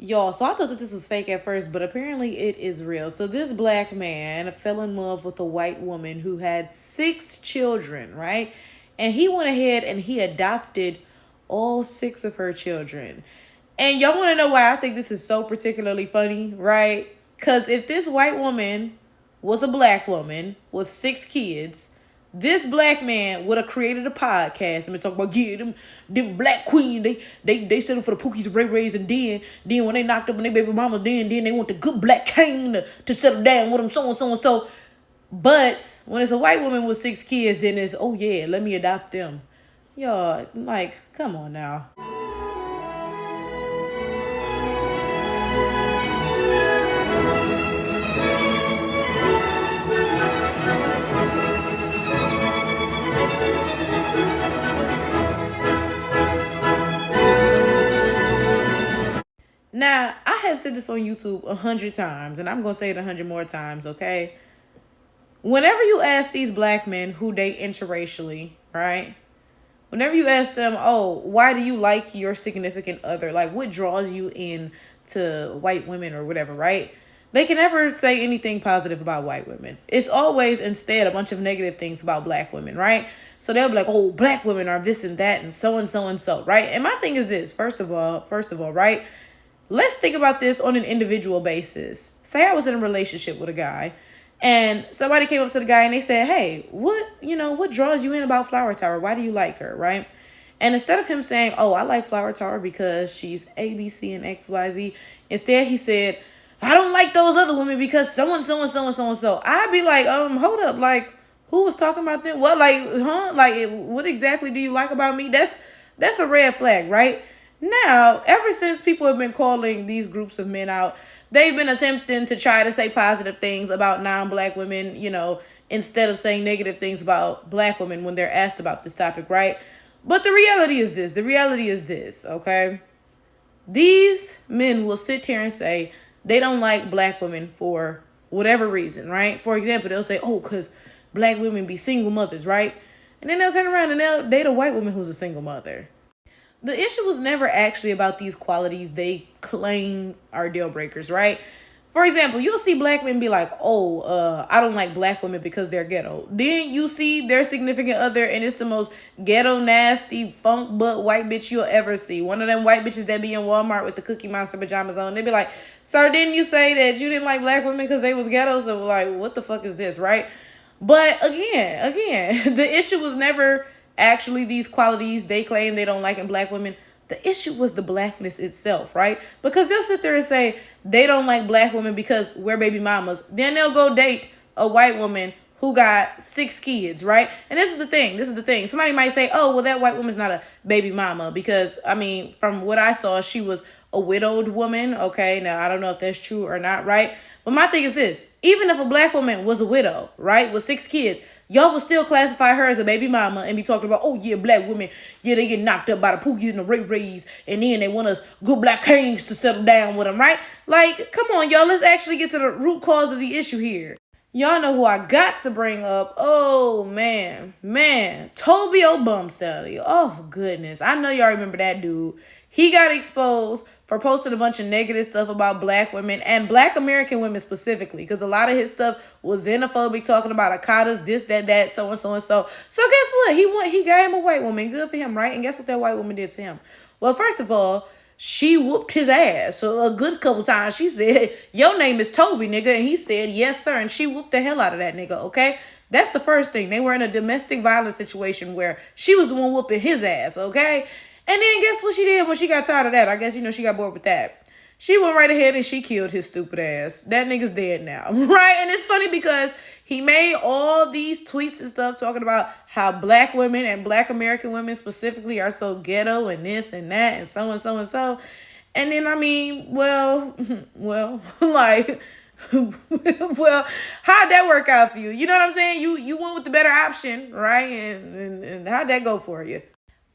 Y'all, so I thought that this was fake at first, but apparently it is real. So this black man fell in love with a white woman who had 6 children, right? And he went ahead and he adopted all 6 of her children. And y'all want to know why I think this is so particularly funny, right? Because if this white woman was a black woman with 6 kids, this black man would have created a podcast and been talking about, yeah, them black queen, they settled for the Pookies, Ray Rays, and then when they knocked up on their baby mama, then they want the good black king to settle down with them, so and so and so. But when it's a white woman with 6 kids, then it's, oh yeah, let me adopt them. Y'all, like, come on now. Now, I have said this on YouTube 100 times, and I'm gonna say it 100 more times, okay? Whenever you ask these black men who date interracially, right? Whenever you ask them, oh, why do you like your significant other? Like, what draws you in to white women or whatever, right? They can never say anything positive about white women. It's always instead a bunch of negative things about black women, right? So they'll be like, oh, black women are this and that and so and so and so, right? And my thing is this, first of all, right? Let's think about this on an individual basis. Say I was in a relationship with a guy and somebody came up to the guy and they said, hey, what draws you in about Flower Tower? Why do you like her, right? And instead of him saying, oh, I like Flower Tower because she's A, B, C, and X, Y, Z, instead he said, I don't like those other women because so and so and so and so and so. I'd be like, hold up, like, who was talking about them? What, like, huh? Like, what exactly do you like about me? That's a red flag, right? Now, ever since people have been calling these groups of men out, they've been attempting to try to say positive things about non-black women, instead of saying negative things about black women when they're asked about this topic, right? But the reality is this. The reality is this, okay? These men will sit here and say they don't like black women for whatever reason, right? For example, they'll say, oh, because black women be single mothers, right? And then they'll turn around and they'll date a white woman who's a single mother. The issue was never actually about these qualities they claim are deal breakers, right? For example, you'll see black men be like, oh, I don't like black women because they're ghetto. Then you see their significant other and it's the most ghetto, nasty, funk butt white bitch you'll ever see. One of them white bitches that be in Walmart with the Cookie Monster pajamas on. They be like, sir, didn't you say that you didn't like black women because they was ghetto? So like, what the fuck is this, right? But again, the issue was never actually these qualities they claim they don't like in black women. The issue was the blackness itself, right? Because they'll sit there and say they don't like black women because we're baby mamas. Then they'll go date a white woman who got 6 kids, right? And this is the thing. Somebody might say, oh, well, that white woman's not a baby mama because, I mean, from what I saw, she was a widowed woman. Okay, now I don't know if that's true or not, right? But my thing is this. Even if a black woman was a widow, right, with 6 kids, y'all would still classify her as a baby mama and be talking about, oh, yeah, black women, yeah, they get knocked up by the Pookies and the Ray Rays, and then they want us good black kings to settle down with them, right? Like, come on, y'all, let's actually get to the root cause of the issue here. Y'all know who I got to bring up. Oh, man, Toby O'Bumsally. Oh, goodness. I know y'all remember that dude. He got exposed for posting a bunch of negative stuff about black women and black American women specifically, because a lot of his stuff was xenophobic, talking about Akatas, this, that, so and so and so. So guess what? He got him a white woman. Good for him, right? And guess what that white woman did to him? Well, first of all, she whooped his ass. So a good couple times she said, your name is Toby, nigga. And he said, yes, sir. And she whooped the hell out of that nigga, okay? That's the first thing. They were in a domestic violence situation where she was the one whooping his ass, okay? And then guess what she did when she got tired of that? I guess, she got bored with that. She went right ahead and she killed his stupid ass. That nigga's dead now, right? And it's funny because he made all these tweets and stuff talking about how black women and black American women specifically are so ghetto and this and that and so and so and so. And then, I mean, well, like, well, how'd that work out for you? You know what I'm saying? You went with the better option, right? And how'd that go for you?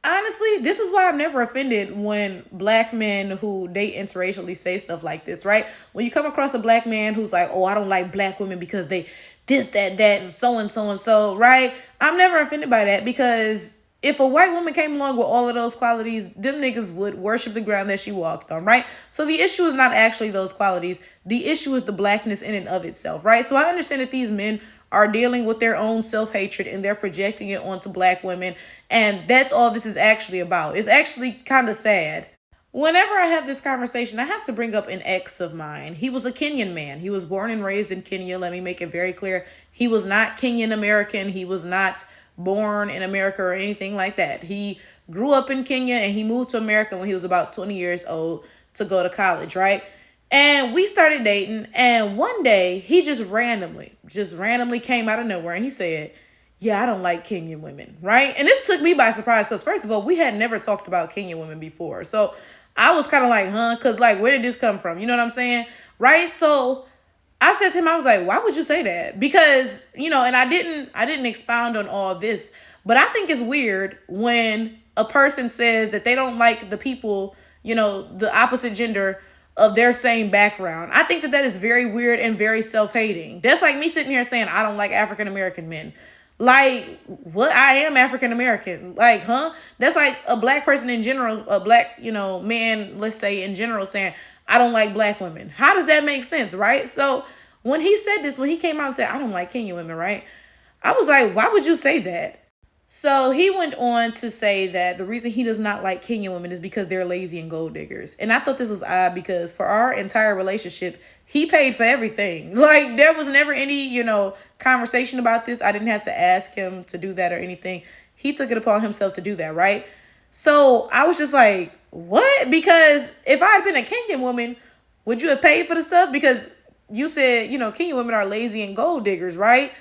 Honestly, this is why I'm never offended when black men who date interracially say stuff like this, right? When you come across a black man who's like, oh, I don't like black women because they this, that, and so and so and so, right? I'm never offended by that because if a white woman came along with all of those qualities, them niggas would worship the ground that she walked on, right? So the issue is not actually those qualities. The issue is the blackness in and of itself, right? So I understand that these men are dealing with their own self-hatred and they're projecting it onto black women. And that's all this is actually about. It's actually kind of sad. Whenever I have this conversation, I have to bring up an ex of mine. He was a Kenyan man. He was born and raised in Kenya. Let me make it very clear. He was not Kenyan American. He was not born in America or anything like that. He grew up in Kenya and he moved to America when he was about 20 years old to go to college, right? And we started dating, and one day he just randomly came out of nowhere and he said, yeah, I don't like Kenyan women, right? And this took me by surprise because first of all, we had never talked about Kenyan women before. So I was kind of like, huh? Because like, where did this come from? You know what I'm saying? Right? So I said to him, I was like, why would you say that? Because, you know, and I didn't expound on all this, but I think it's weird when a person says that they don't like the people, you know, the opposite gender of their same background. I think that that is very weird and very self-hating. That's like me sitting here saying, I don't like African-American men. Like, what? I am African-American. Like, huh? That's like a black person in general, a black, you know, man, let's say in general saying, I don't like black women. How does that make sense, right? So when he said this, when he came out and said, I don't like Kenyan women, right? I was like, why would you say that? So he went on to say that the reason he does not like Kenyan women is because they're lazy and gold diggers. And I thought this was odd because for our entire relationship, he paid for everything. Like, there was never any, you know, conversation about this. I didn't have to ask him to do that or anything. He took it upon himself to do that, right? So I was just like, what? Because if I had been a Kenyan woman, would you have paid for the stuff? Because you said, you know, Kenyan women are lazy and gold diggers, right?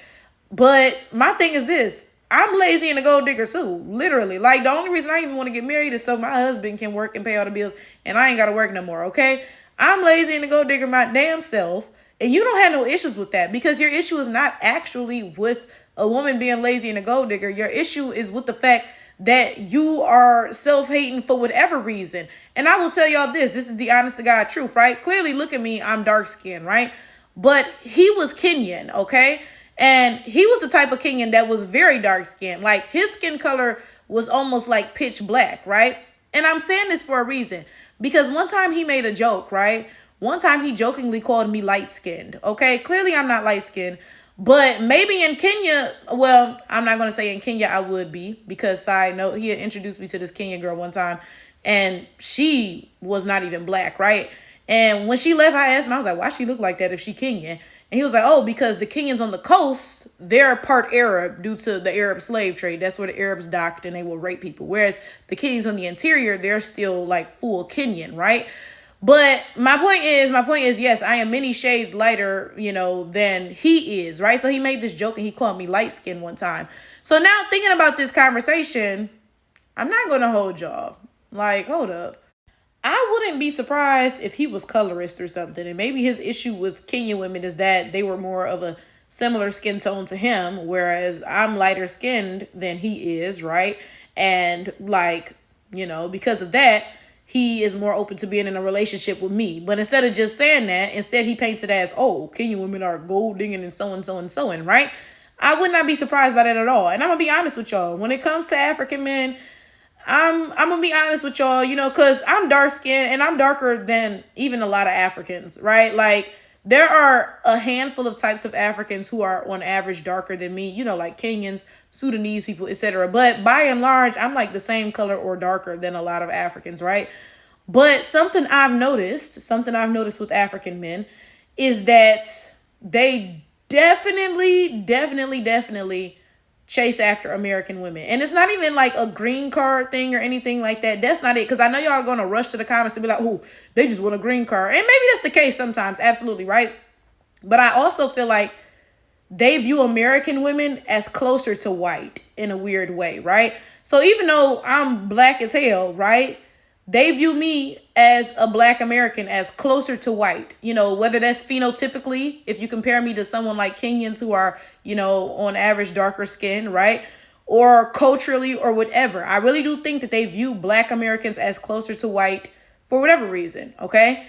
But my thing is this. I'm lazy and a gold digger too, literally. Like, the only reason I even want to get married is so my husband can work and pay all the bills and I ain't got to work no more, okay? I'm lazy and a gold digger my damn self. And you don't have no issues with that because your issue is not actually with a woman being lazy and a gold digger. Your issue is with the fact that you are self-hating for whatever reason. And I will tell y'all this is the honest to God truth, right? Clearly, look at me, I'm dark skinned, right? But he was Kenyan, okay? And he was the type of Kenyan that was very dark skinned. Like, his skin color was almost like pitch black, right? And I'm saying this for a reason. Because one time he made a joke, right? One time he jokingly called me light skinned, okay? Clearly, I'm not light skinned. But maybe in Kenya, well, I'm not going to say in Kenya I would be. Because, side note, he had introduced me to this Kenyan girl one time. And she was not even black, right? And when she left, I asked him, I was like, why she look like that if she Kenyan? And he was like, oh, because the Kenyans on the coast, they're part Arab due to the Arab slave trade. That's where the Arabs docked and they will rape people. Whereas the Kenyans on the interior, they're still like full Kenyan, right? But my point is, yes, I am many shades lighter, you know, than he is, right? So he made this joke and he called me light skinned one time. So now thinking about this conversation, I'm not going to hold y'all. Like, hold up. I wouldn't be surprised if he was colorist or something. And maybe his issue with Kenyan women is that they were more of a similar skin tone to him, whereas I'm lighter skinned than he is, right? And like, you know, because of that, he is more open to being in a relationship with me. But instead of just saying that, instead he paints it as, oh, Kenyan women are gold digging and so and so and so on, right? I would not be surprised by that at all. And I'm going to be honest with y'all. When it comes to African men, I'm gonna be honest with y'all, you know, because I'm dark skinned and I'm darker than even a lot of Africans, right? Like, there are a handful of types of Africans who are on average darker than me, you know, like Kenyans, Sudanese people, etc. But by and large, I'm like the same color or darker than a lot of Africans, right? But something I've noticed with African men is that they definitely chase after American women. And it's not even like a green card thing or anything like that. That's not it. Because I know y'all are going to rush to the comments to be like, oh, they just want a green card. And maybe that's the case sometimes. Absolutely, right? But I also feel like they view American women as closer to white in a weird way, right? So even though I'm black as hell, right? They view me as a black American as closer to white, you know, whether that's phenotypically, if you compare me to someone like Kenyans who are, you know, on average darker skin, right? Or culturally or whatever. I really do think that they view black Americans as closer to white for whatever reason, okay?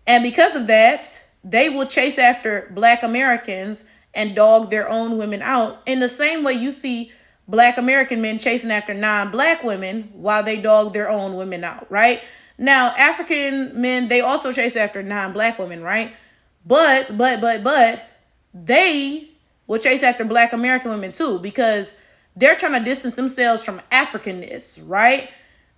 And because of that, they will chase after black Americans and dog their own women out in the same way you see Black American men chasing after non-black women while they dog their own women out, right? Now, African men, they also chase after non-black women, right? But they will chase after Black American women too, because they're trying to distance themselves from Africanness, right?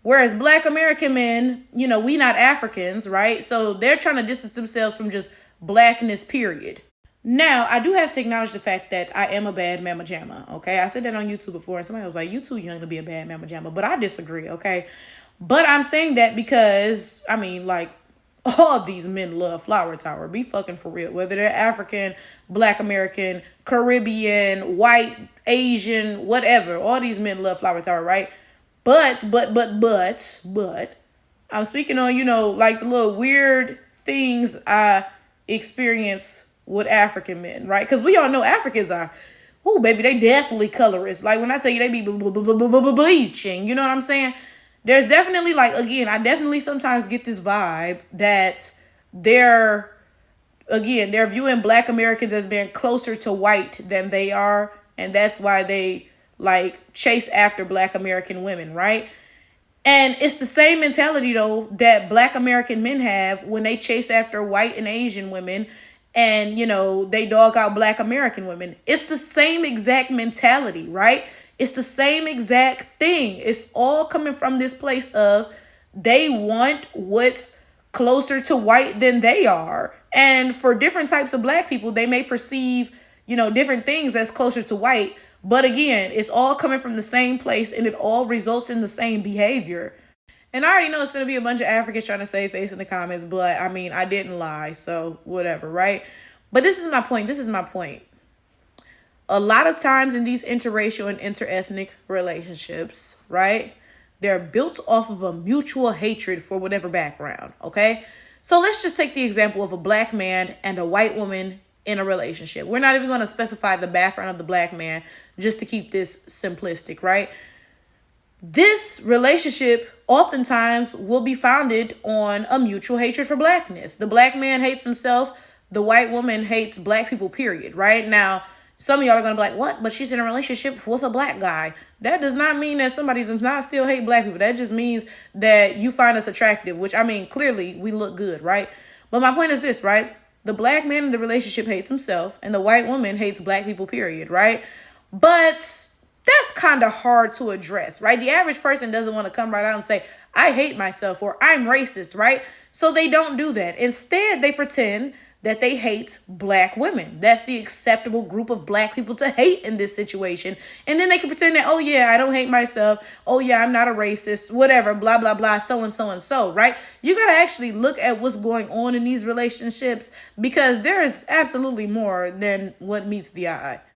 Whereas Black American men, we not Africans, right? So they're trying to distance themselves from just blackness, period. Now, I do have to acknowledge the fact that I am a bad mama jamma, okay? I said that on YouTube before, and somebody was like, you too young to be a bad mama jamma, but I disagree, okay? But I'm saying that because, like, all these men love Flower Tower. Be fucking for real. Whether they're African, Black American, Caribbean, white, Asian, whatever. All these men love Flower Tower, right? But, I'm speaking on, like the little weird things I experience with African men, right? Because we all know Africans are, oh, baby, they definitely colorist. Like when I tell you they be bleaching, you know what I'm saying? There's definitely, like, again, I definitely sometimes get this vibe that they're viewing Black Americans as being closer to white than they are. And that's why they, like, chase after Black American women, right? And it's the same mentality, though, that Black American men have when they chase after white and Asian women and, they dog out Black American women. It's the same exact mentality, right? It's the same exact thing. It's all coming from this place of they want what's closer to white than they are. And for different types of Black people, they may perceive, different things as closer to white. But again, it's all coming from the same place and it all results in the same behavior. And I already know it's going to be a bunch of Africans trying to save face in the comments, but I didn't lie. So whatever, right? But this is my point. A lot of times in these interracial and interethnic relationships, right, they're built off of a mutual hatred for whatever background, okay? So let's just take the example of a Black man and a white woman in a relationship. We're not even going to specify the background of the Black man just to keep this simplistic, right? This relationship oftentimes will be founded on a mutual hatred for Blackness. The Black man hates himself. The white woman hates Black people, period, right? Now, some of y'all are going to be like, what? But she's in a relationship with a Black guy. That does not mean that somebody does not still hate Black people. That just means that you find us attractive, which, clearly we look good, right? But my point is this, right? The Black man in the relationship hates himself and the white woman hates Black people, period, right? But that's kind of hard to address, right? The average person doesn't want to come right out and say, I hate myself or I'm racist, right? So they don't do that. Instead, they pretend that they hate Black women. That's the acceptable group of Black people to hate in this situation. And then they can pretend that, oh yeah, I don't hate myself. Oh yeah, I'm not a racist, whatever, blah, blah, blah, so and so and so, right? You got to actually look at what's going on in these relationships because there is absolutely more than what meets the eye.